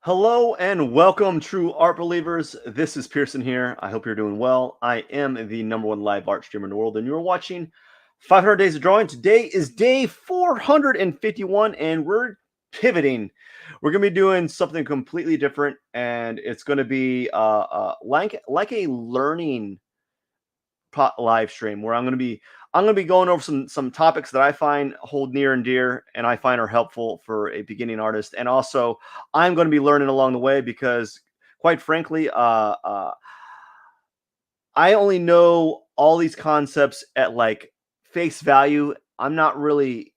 Hello and welcome, true art believers. This is Pearson here. I hope you're doing well. I am the number one live art streamer in the world, and you're watching 500 Days of Drawing. Today is day 451, and we're pivoting. We're going to be doing something completely different, and it's going to be like a learning live stream where I'm going to be going over some topics that I find hold near and dear and I find are helpful for a beginning artist. And also I'm going to be learning along the way because quite frankly, I only know all these concepts at like face value. I'm not really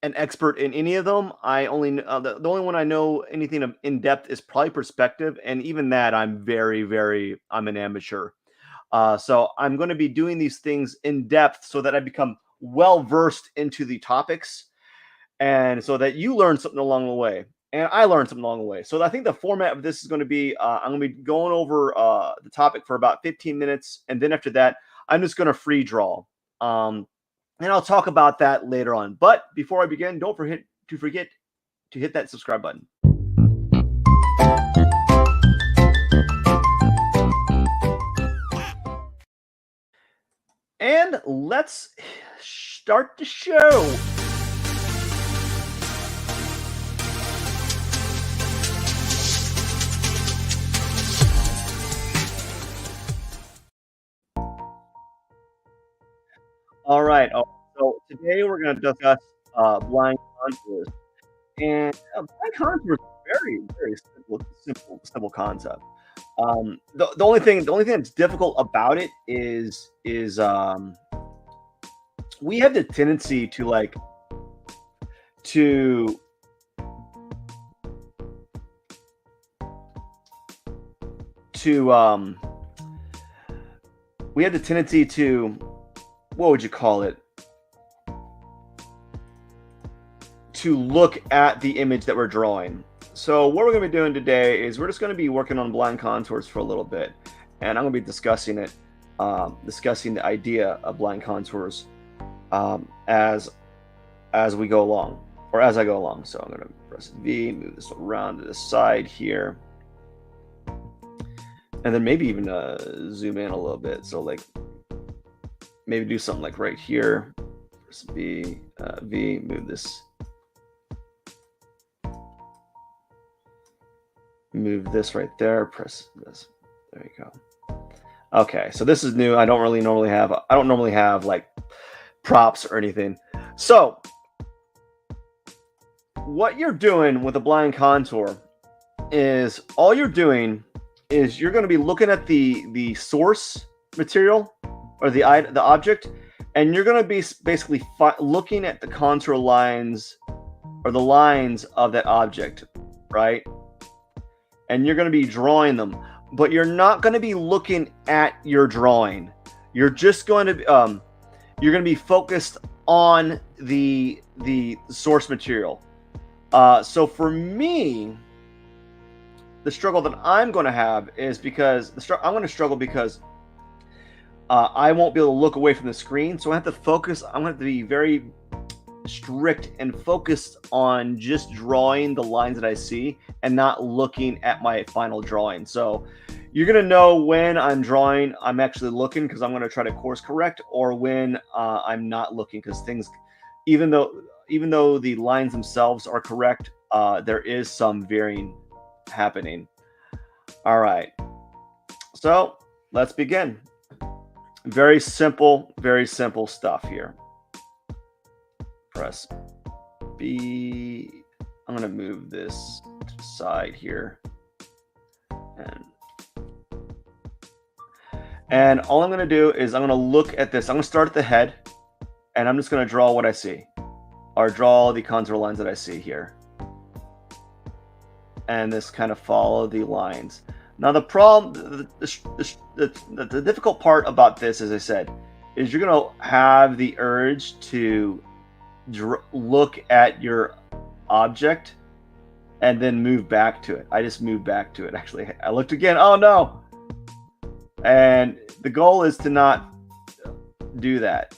an expert in any of them. I only the only one I know anything in depth is probably perspective, and even that I'm an amateur. So I'm going to be doing these things in depth so that I become well versed into the topics, and so that you learn something along the way, and I learn something along the way. So I think the format of this is going to be I'm going to be going over the topic for about 15 minutes, and then after that, I'm just going to free draw. And I'll talk about that later on. But before I begin, don't forget to hit that subscribe button. And let's start the show. All right. So today we're going to discuss blind contours. And blind contours is very simple concept. The only thing that's difficult about it is we have the tendency to like to we have the tendency to, what would you call it, to look at the image that we're drawing. So what we're going to be doing today is we're just going to be working on blind contours for a little bit, and I'm going to be discussing the idea of blind contours as we go along, or as I go along. So I'm going to press V, move this around to the side here, and then maybe even zoom in a little bit. So like maybe do something like right here. Press V, move this. Move this right there, press this. There you go. Okay, so this is new. I don't normally have like props or anything. So what you're doing with a blind contour is all you're doing is you're going to be looking at the source material or the object, and you're going to be basically looking at the contour lines or the lines of that object, right? And you're going to be drawing them, but you're not going to be looking at your drawing. You're just going to you're going to be focused on the source material. So for me, the struggle that I'm going to have is because I'm going to struggle because I won't be able to look away from the screen. So I have to focus. I'm going to have to be very strict and focused on just drawing the lines that I see and not looking at my final drawing. So you're going to know when I'm drawing, I'm actually looking because I'm going to try to course correct, or when I'm not looking because things, even though the lines themselves are correct, there is some varying happening. All right. So let's begin. Very simple stuff here. Press B. I'm going to move this to the side here. And all I'm going to do is I'm going to look at this. I'm going to start at the head, and I'm just going to draw what I see, or draw the contour lines that I see here. And this kind of follow the lines. Now the problem, the difficult part about this, as I said, is you're going to have the urge to look at your object and then move back to it. I just moved back to it. Actually, I looked again. Oh no. And the goal is to not do that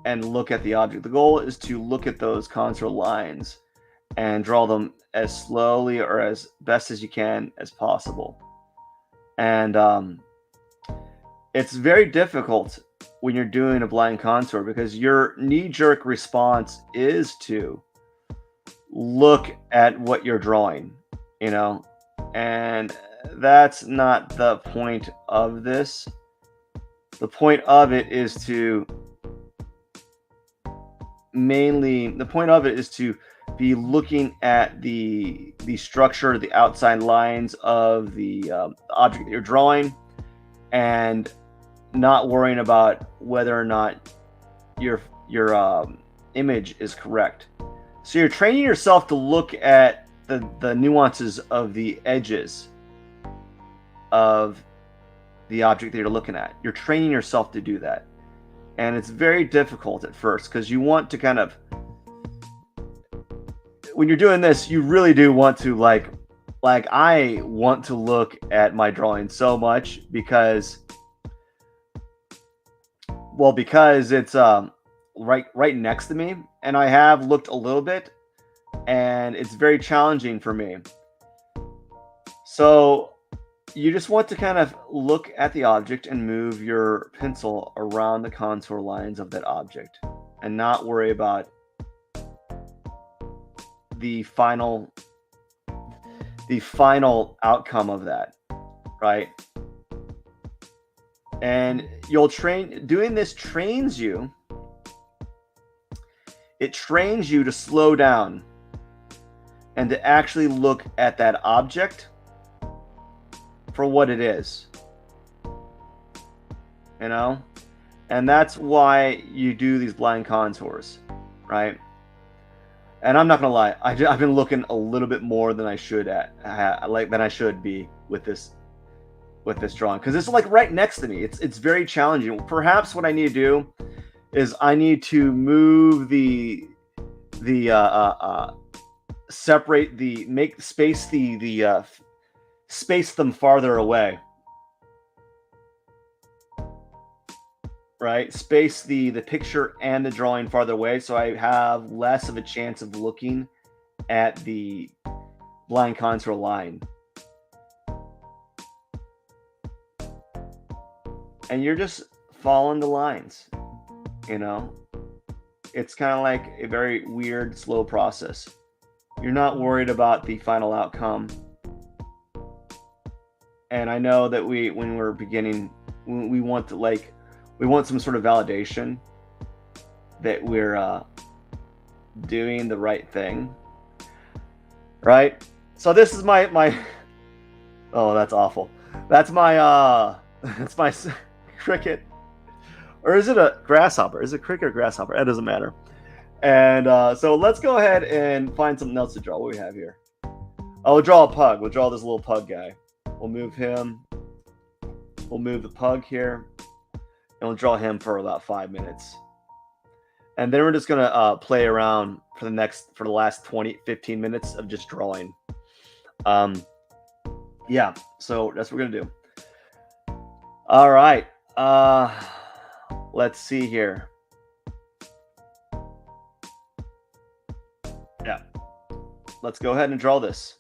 and look at the object. The goal is to look at those contour lines and draw them as slowly or as best as you can as possible. And it's very difficult when you're doing a blind contour because your knee-jerk response is to look at what you're drawing, you know, and that's not the point of this. The point of it is to be looking at the structure, the outside lines of the object that you're drawing, and not worrying about whether or not your image is correct. So you're training yourself to look at the nuances of the edges of the object that you're looking at. You're training yourself to do that. And it's very difficult at first because you want to kind of, when you're doing this, you really do want to like I want to look at my drawing so much because it's right next to me, and I have looked a little bit, and it's very challenging for me. So you just want to kind of look at the object and move your pencil around the contour lines of that object and not worry about the final outcome of that, right? And doing this trains you. It trains you to slow down and to actually look at that object for what it is, you know? And that's why you do these blind contours, right? And I'm not gonna lie, I've been looking a little bit more than I should than I should be with this drawing, because it's like right next to me. It's very challenging. Perhaps what I need to do is I need to move space them farther away, right? Space the picture and the drawing farther away, so I have less of a chance of looking at the blind contour line. And you're just following the lines, you know? It's kind of like a very weird, slow process. You're not worried about the final outcome. And I know that when we're beginning, we want some sort of validation that we're doing the right thing, right? So this is my oh, that's awful. That's my that's my cricket. Or is it a grasshopper? Is it cricket or grasshopper? It doesn't matter. And so let's go ahead and find something else to draw. What do we have here? Oh, we'll draw a pug. We'll draw this little pug guy. We'll move him. We'll move the pug here. And we'll draw him for about 5 minutes. And then we're just going to play around for the last 15 minutes of just drawing. Yeah, so that's what we're going to do. All right. Let's see here. Yeah. Let's go ahead and draw this.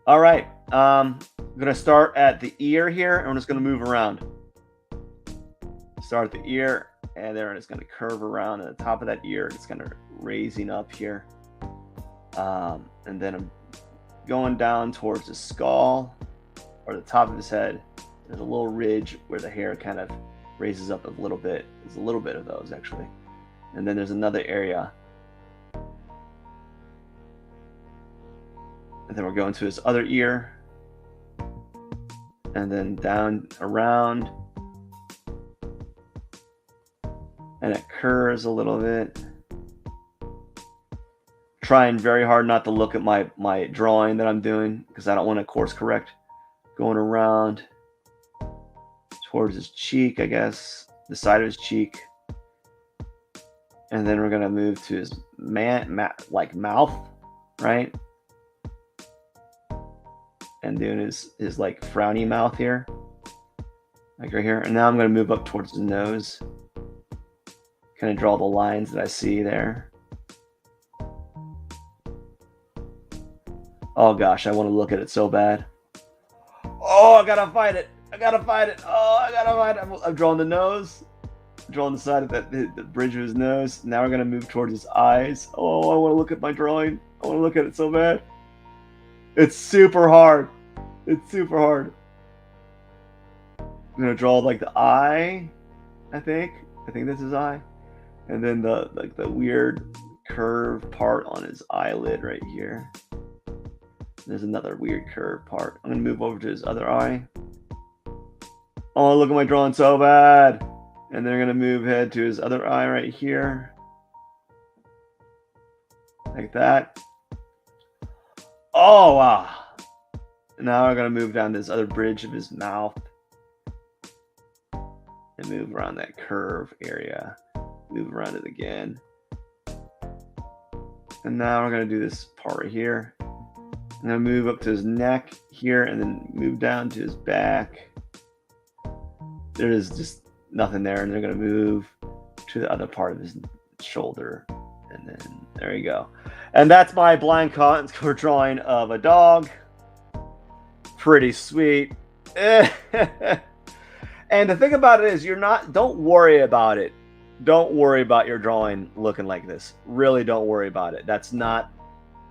All right. I'm going to start at the ear here, and I'm just going to move around. Start at the ear, and then it's going to curve around at the top of that ear. It's kind of raising up here. And then I'm going down towards the skull, or the top of his head. There's a little ridge where the hair kind of raises up a little bit. There's a little bit of those, actually. And then there's another area. And then we're going to his other ear. And then down around. And it curves a little bit. Trying very hard not to look at my drawing that I'm doing, because I don't want to course correct. Going around towards his cheek, I guess, the side of his cheek. And then we're going to move to his mouth, right? And doing his like frowny mouth here, like right here. And now I'm going to move up towards the nose. Kind of draw the lines that I see there. Oh gosh, I want to look at it so bad. Oh, I gotta fight it. I gotta fight it. Oh, I gotta fight it. I'm drawing the nose. I'm drawing the side of the bridge of his nose. Now we're gonna move towards his eyes. Oh, I want to look at my drawing. I want to look at it so bad. It's super hard. It's super hard. I'm gonna draw like the eye. I think this is eye, and then the weird curved part on his eyelid right here. There's another weird curved part. I'm gonna move over to his other eye. Oh, look at my drawing so bad. And then we're gonna move head to his other eye right here. Like that. Oh, wow. Now we're gonna move down this other bridge of his mouth. And move around that curve area. Move around it again. And now we're gonna do this part right here. I'm gonna move up to his neck here and then move down to his back. There is just nothing there, and they're gonna move to the other part of his shoulder. And then there you go. And that's my blind contour drawing of a dog. Pretty sweet. And the thing about it is don't worry about it. Don't worry about your drawing looking like this. Really don't worry about it. That's not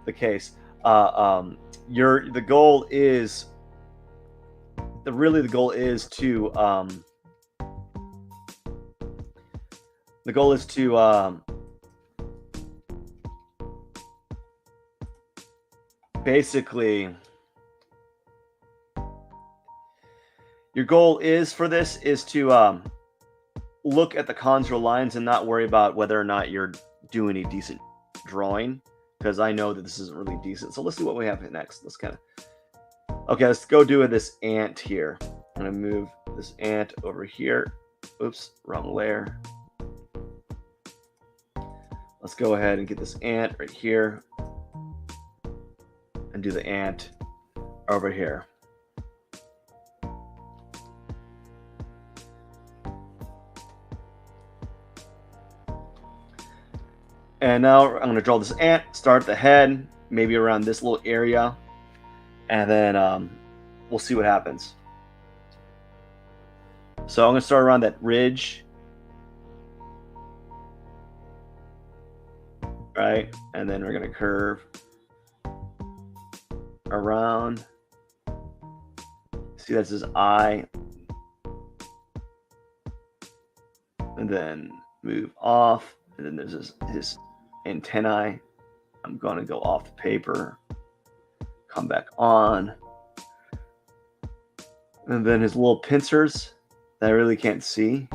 the case. The goal is to basically, your goal is for this is to look at the contour lines and not worry about whether or not you're doing a decent drawing, because I know that this isn't really decent. So let's see what we have next. Let's go do this ant here. I'm gonna move this ant over here. Oops, wrong layer. Let's go ahead and get this ant right here and do the ant over here. And now I'm going to draw this ant, start at the head, maybe around this little area, and then we'll see what happens. So I'm going to start around that ridge, right? And then we're going to curve around. See, that's his eye. And then move off. And then there's his antennae. I'm going to go off the paper, come back on. And then his little pincers that I really can't see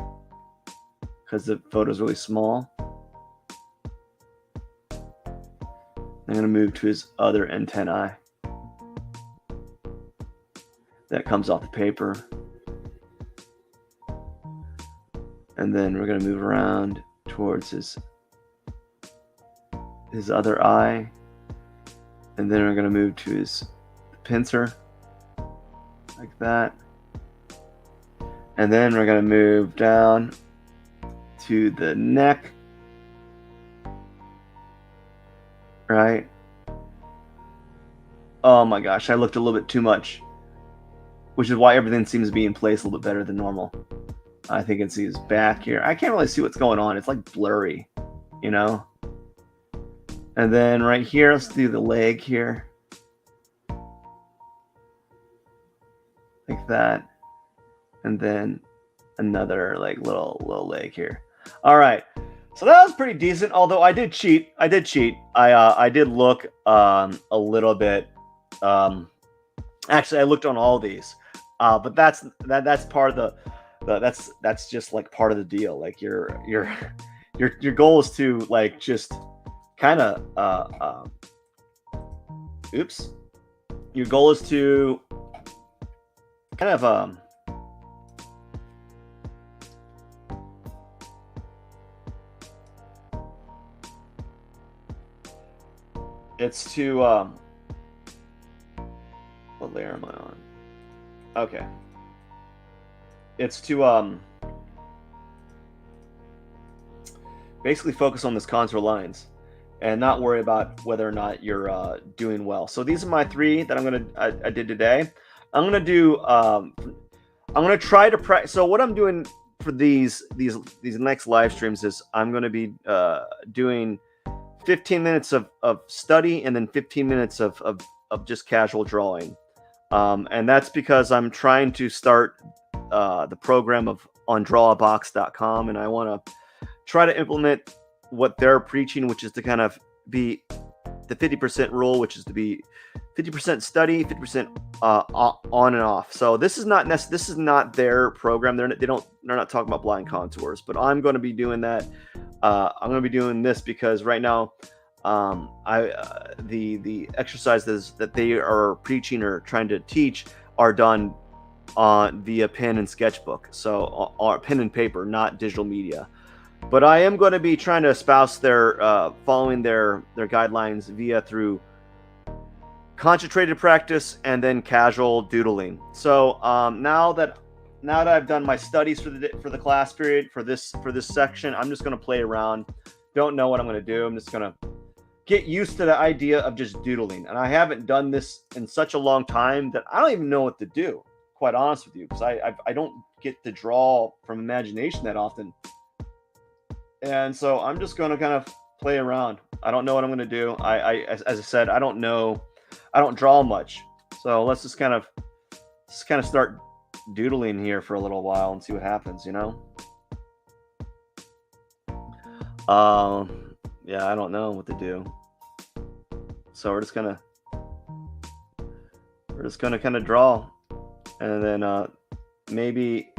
because the photo's really small. I'm going to move to his other antennae that comes off the paper. And then we're going to move around towards his other eye. And then we're going to move to his pincer like that. And then we're going to move down to the neck. Right? Oh my gosh, I looked a little bit too much, which is why everything seems to be in place a little bit better than normal. I think it's his back here. I can't really see what's going on. It's like blurry, you know? And then right here, let's do the leg here. Like that. And then another like little leg here. All right. So that was pretty decent, although I did cheat. I did look a little bit. Actually, I looked on all these. But that's part of that's just like part of the deal. Like your goal is to like just kind of oops. Your goal is to kind of it's to what layer am I on? Okay. It's to basically focus on this contour lines and not worry about whether or not you're doing well. So these are my three that I did today. I'm gonna do. I'm gonna try to practice. So what I'm doing for these next live streams is I'm gonna be doing 15 minutes of study and then 15 minutes of just casual drawing. And that's because I'm trying to start the program of on drawabox.com, and I want to try to implement what they're preaching, which is to kind of be the 50% rule, which is to be 50% study, 50% on and off. So this is not their program. They're not talking about blind contours, but I'm going to be doing that. I'm going to be doing this because right now, the exercises that they are preaching or trying to teach are done via pen and sketchbook, so or pen and paper, not digital media. But I am going to be trying to espouse their following their guidelines through concentrated practice and then casual doodling. So now that I've done my studies for the class period for this section, I'm just going to play around. Don't know what I'm going to do. I'm just going to get used to the idea of just doodling. And I haven't done this in such a long time that I don't even know what to do, quite honest with you, because I don't get to draw from imagination that often. And so I'm just going to kind of play around. I don't know what I'm going to do. As I said, I don't know. I don't draw much. So let's just kind of start doodling here for a little while and see what happens, you know? Yeah, I don't know what to do. So we're just gonna kind of draw, and then maybe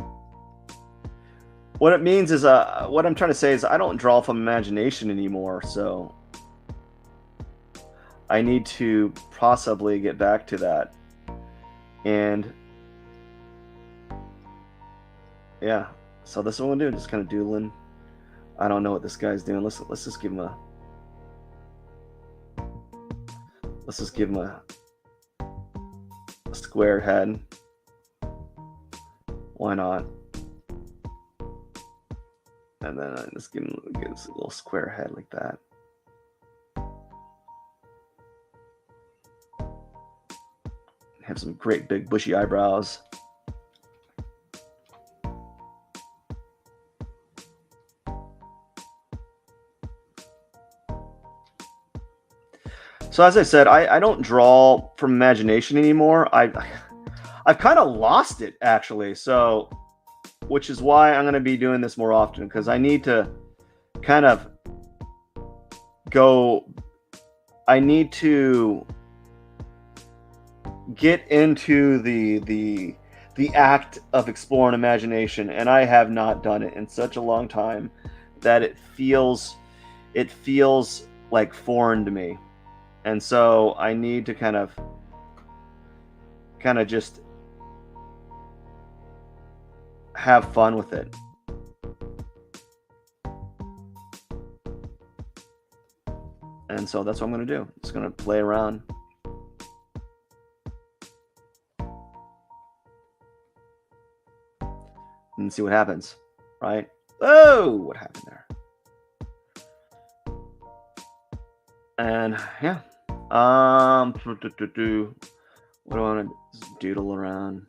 what it means is what I'm trying to say is I don't draw from imagination anymore. So I need to possibly get back to that. And yeah, so this is what I'm gonna do. Just kind of doodling. I don't know what this guy's doing. Let's just give him a. Let's just give him a square head. Why not? And then I just give him a little square head like that. Have some great big bushy eyebrows. So as I said, I don't draw from imagination anymore. I've kind of lost it, actually. So, which is why I'm going to be doing this more often, because I need to kind of go. I need to get into the act of exploring imagination, and I have not done it in such a long time that it feels like foreign to me. And so I need to kind of just have fun with it. And so that's what I'm going to do. I'm just going to play around. And see what happens, right? Oh, what happened there? And yeah. What do I want to doodle around?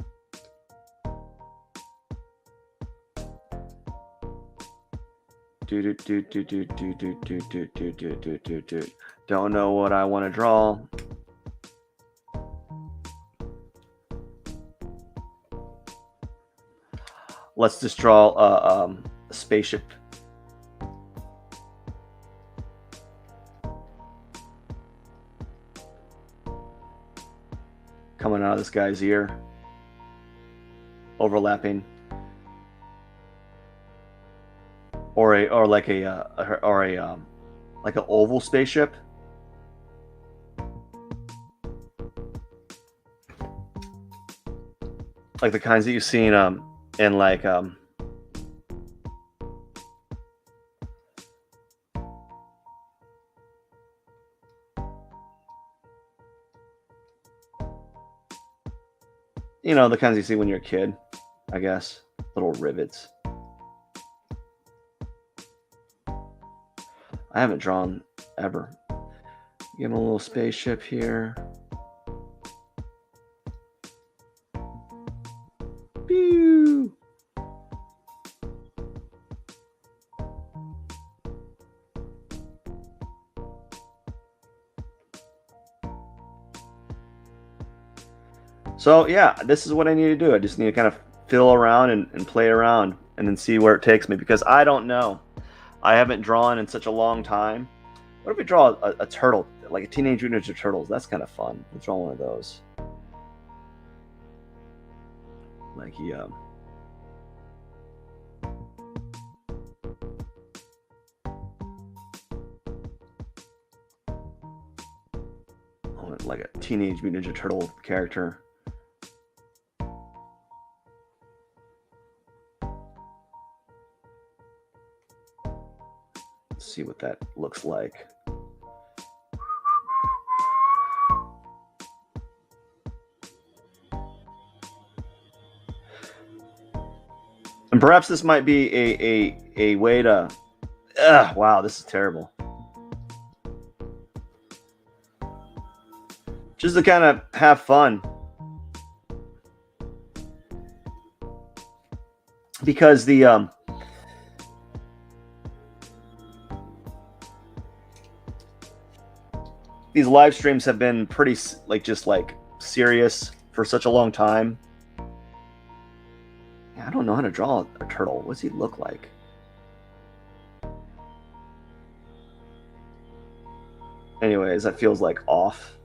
Don't know what I want to draw. Let's just draw a spaceship. Coming out of this guy's ear, overlapping, or like an oval spaceship. Like the kinds that you've seen in like you know, the kinds you see when you're a kid, I guess. Little rivets. I haven't drawn ever. Give him a little spaceship here. Pew! So yeah, this is what I need to do. I just need to kind of fiddle around and play around and then see where it takes me, because I don't know. I haven't drawn in such a long time. What if we draw a turtle, like a Teenage Mutant Ninja Turtles? That's kind of fun. Let's draw one of those. Like he, like a Teenage Mutant Ninja Turtle character. Let's see what that looks like. And perhaps this might be a way to... wow, this is terrible. Just to kind of have fun. Because the... these live streams have been pretty, just serious for such a long time. I don't know how to draw a turtle. What does he look like? Anyways, that feels like off.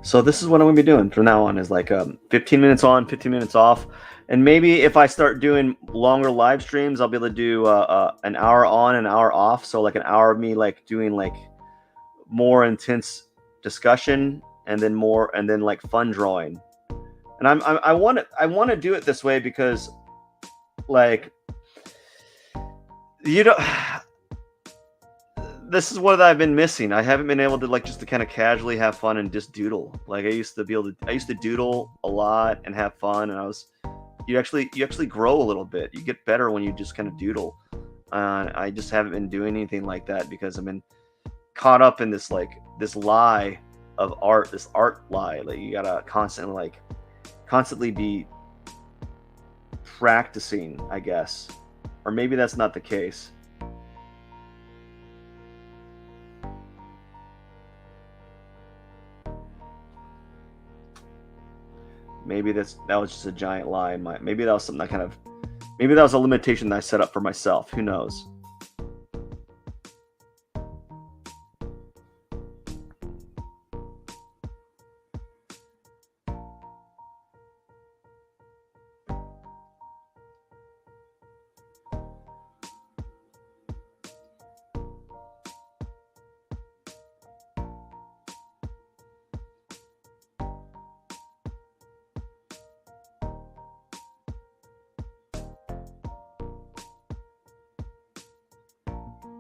So this is what I'm going to be doing from now on, is like 15 minutes on, 15 minutes off. And maybe if I start doing longer live streams, I'll be able to do an hour on, an hour off. So like an hour of me like doing like more intense discussion, and then like fun drawing. And I want to do it this way because like you don't... This is what I've been missing. I haven't been able to just to kind of casually have fun and just doodle. Like I used to doodle a lot and have fun, and you actually grow a little bit. You get better when you just kind of doodle. I just haven't been doing anything like that because I've been caught up in this lie of art, this art lie. Like you gotta constantly be practicing, I guess. Or maybe that's not the case. Maybe that was just a giant lie in my... Maybe that was something maybe that was a limitation that I set up for myself. Who knows?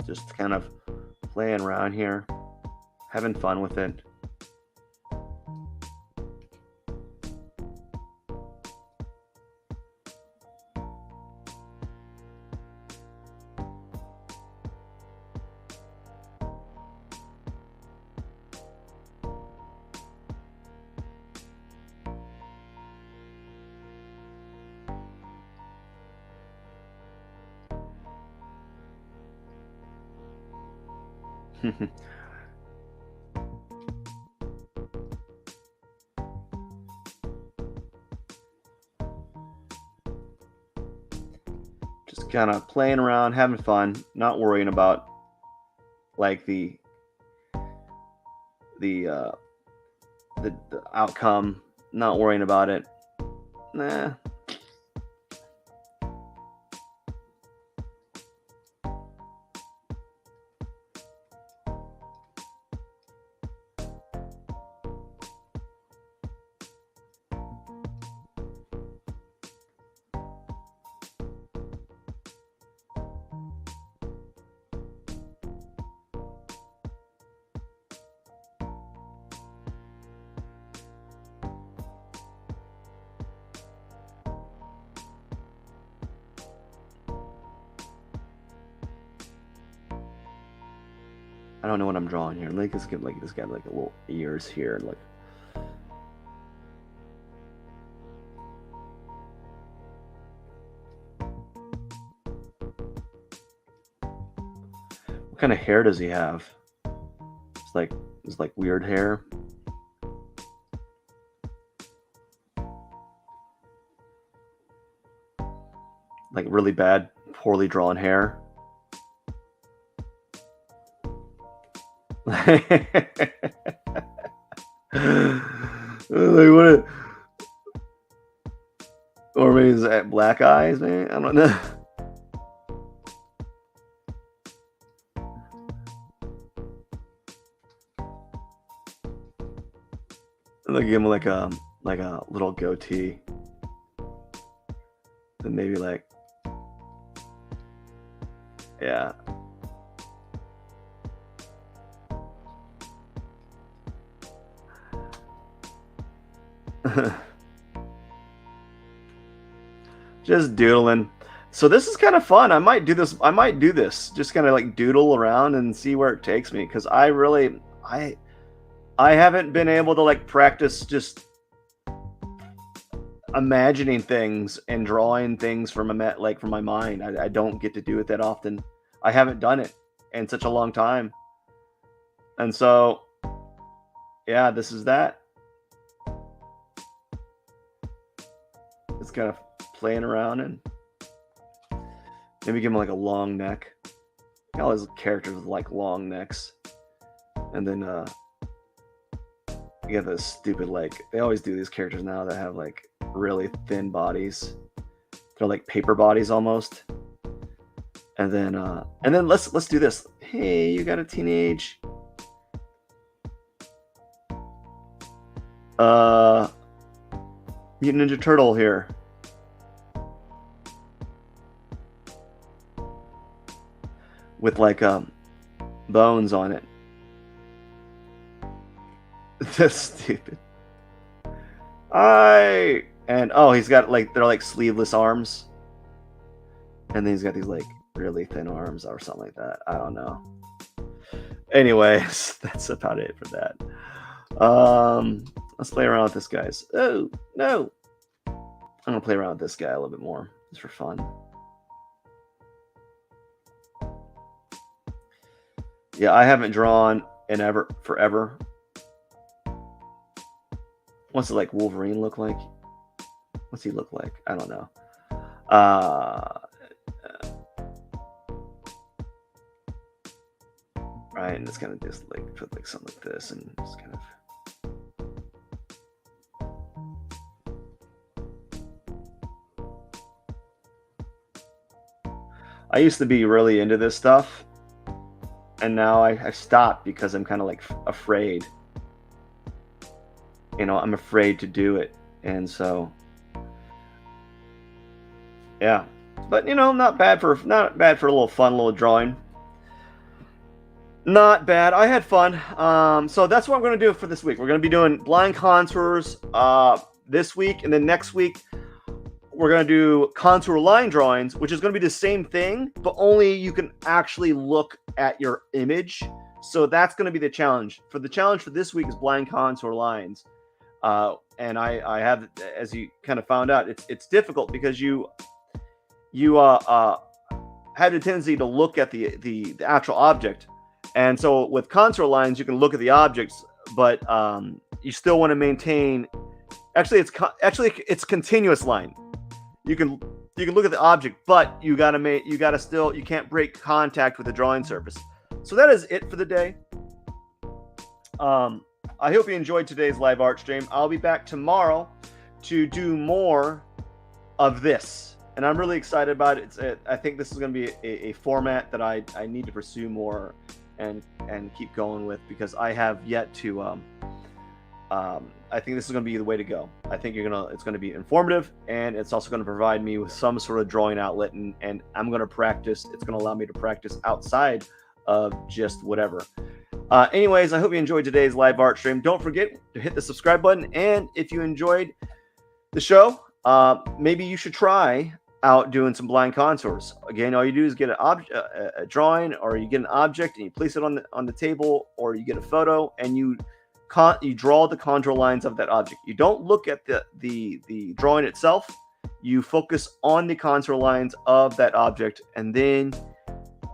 Just kind of playing around here, having fun with it. Just kind of playing around, having fun, not worrying about like the uh the outcome, not worrying about it. Nah. I don't know what I'm drawing here. Like this got like a little ears here, like. What kind of hair does he have? It's like weird hair. Like really bad, poorly drawn hair. Like what? Or maybe is that black eyes, man? I don't know. Like give him like a little goatee. Then maybe like, yeah. Just doodling. So this is kind of fun. I might do this. Just kind of like doodle around and see where it takes me. Because I haven't been able to like practice just imagining things and drawing things from my mind. I don't get to do it that often. I haven't done it in such a long time. And so, yeah, this is that. It's kind of playing around and maybe give him like a long neck. All his characters with like long necks. And then you get this stupid, like, they always do these characters now that have like really thin bodies. They're like paper bodies almost. And then let's do this. Hey, you got a teenage Mutant Ninja Turtle here. With like bones on it. That's stupid. And oh, he's got like, they're like sleeveless arms. And then he's got these like really thin arms or something like that. I don't know. Anyways, that's about it for that. Let's play around with this, guys. Oh, no. I'm gonna play around with this guy a little bit more, just for fun. Yeah, I haven't drawn in forever. What's it like Wolverine look like? What's he look like? I don't know. Right, and it's kind of just like put like something like this and just kind of. I used to be really into this stuff, and now I stopped because I'm kind of like afraid. You know, I'm afraid to do it, and so yeah. But you know, not bad for a little fun little drawing. Not bad. I had fun. So that's what I'm going to do for this week. We're going to be doing blind contours this week, and then next week we're going to do contour line drawings, which is going to be the same thing, but only you can actually look at your image. So that's going to be the challenge. For the challenge for this week is blind contour lines. And I have, as you kind of found out, it's difficult because you have the tendency to look at the actual object And so with contour lines, you can look at the objects, but you still want to maintain. Actually, it's continuous line. You can look at the object, but you can't break contact with the drawing surface. So that is it for the day. I hope you enjoyed today's live art stream. I'll be back tomorrow to do more of this, and I'm really excited about it. I think this is going to be a format that I need to pursue more and keep going with, because I have yet to. I think this is going to be the way to go. I think it's going to be informative, and it's also going to provide me with some sort of drawing outlet, and I'm going to practice. It's going to allow me to practice outside of just whatever. Anyways, I hope you enjoyed today's live art stream. Don't forget to hit the subscribe button, and if you enjoyed the show, maybe you should try out doing some blind contours. Again, all you do is get a drawing, or you get an object and you place it on the table, or you get a photo and you draw the contour lines of that object. You don't look at the drawing itself. You focus on the contour lines of that object, and then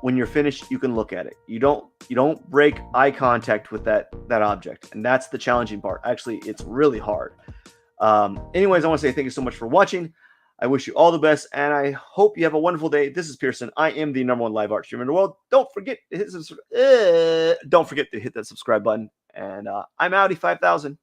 when you're finished, you can look at it. You don't break eye contact with that object, and that's the challenging part. Actually, it's really hard. Anyways, I want to say thank you so much for watching. I wish you all the best, and I hope you have a wonderful day. This is Pearson. I am the #1 live art streamer in the world. Don't forget to hit that subscribe button, and I'm Audi 5000.